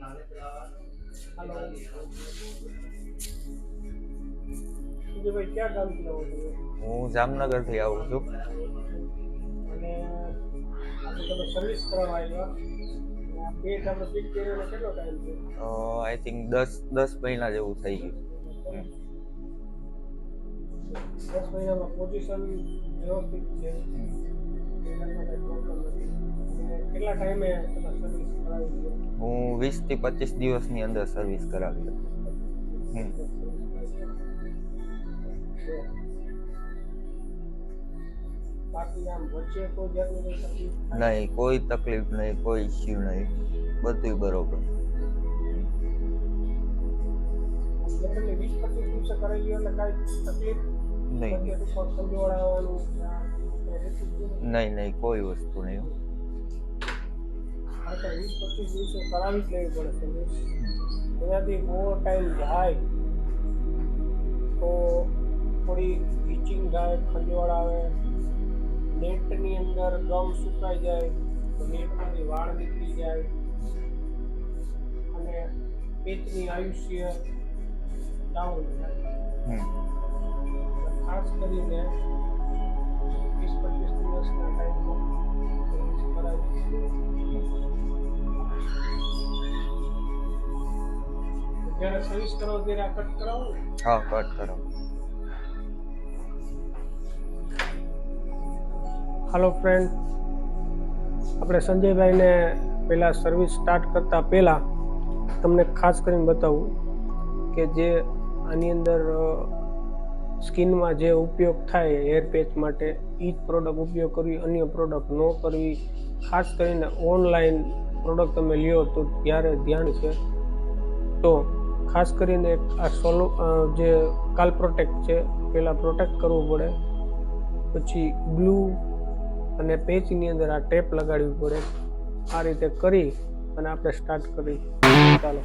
Hello जी भाई, क्या काम किया हो તમે? હું જામનગરથી આવું છું. અને આપણે તમે સર્વિસ કરાવવા આવ્યા, આ પેજ આપણે ફિટ કર્યો કેટલો ટાઈમ છે? આઈ થિંક 10 મહિના જેવું થઈ ગયું. 10 મહિનામાં પોઝિશન વ્યવસ્થિત છે, એનામાં કંઈ પ્રોબ્લેમ નથી. અને કેટલા ટાઈમે તમે સર્વિસ કરાવી છે? હું 20 થી 25 દિવસની અંદર સર્વિસ કરાવી હતી. બાકી આમ વચ્ચે કોઈ જાતની કોઈ તકલીફ થાય? નહીં, કોઈ તકલીફ નહીં, કોઈ ઇસ્યુ નહીં, બધું બરોબર. જનરલી 20-25 દિવસે કરાવી એટલે કાંઈ તકલીફ નહીં વચ્ચે ટૂંકમાં ખંજવાળ આવવાનું નહીં, કોઈ વસ્તુ નહીં. હા, તો 20-25 દિવસે કરાવી જ લેવી પડે સર્વિસ. એનાથી ઓવર ટાઈમ જાય તો થોડી ઇચિંગ થાય, ખંજવાળ આવે, નેટની અંદર ગમ સુકાઈ જાય તો નેટમાંથી વાળ નીકળી જાય અને પેચની આયુષ્ય ડાઉન થાય. ખાસ કરીને 20-25 દિવસના ટાઈમમાં સર્વિસ કરાવી. જ્યારે સર્વિસ કરાવો ત્યારે આ કટ કરાવો ને? હા, કટ કરો. હાલો ફ્રેન્ડ, આપણે સંજયભાઈને પહેલાં સર્વિસ સ્ટાર્ટ કરતાં પહેલાં તમને ખાસ કરીને બતાવું કે જે આની અંદર સ્કિનમાં જે ઉપયોગ થાય હેર પેચ માટે, એ જ પ્રોડક્ટ ઉપયોગ કરવી, અન્ય પ્રોડક્ટ ન કરવી. ખાસ કરીને ઓનલાઈન પ્રોડક્ટ તમે લ્યો તો ત્યારે ધ્યાન છે. તો ખાસ કરીને આ જે કાલ પ્રોટેક્ટ છે, પહેલાં પ્રોટેક્ટ કરવું પડે, પછી ગ્લુ અને પેચની અંદર આ ટેપ લગાડવી પડે. આ રીતે કરી અને આપણે સ્ટાર્ટ કરી. ચાલો.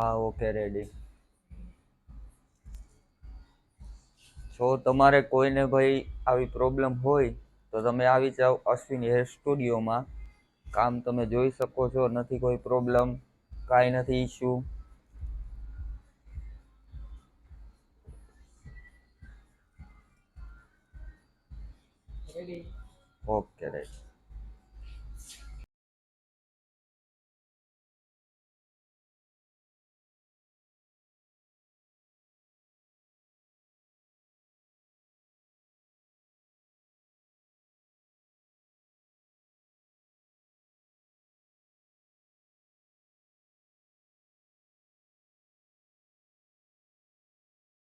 હા ઓકે રેડી. જો તમારે કોઈને ભાઈ આવી પ્રોબ્લેમ હોય તો તમે આવી જાઓ અશ્વિની હેર સ્ટુડિયોમાં. કામ તમે જોઈ શકો છો, નથી કોઈ પ્રોબ્લેમ, કાંઈ નથી ઇશ્યુ. Okay right.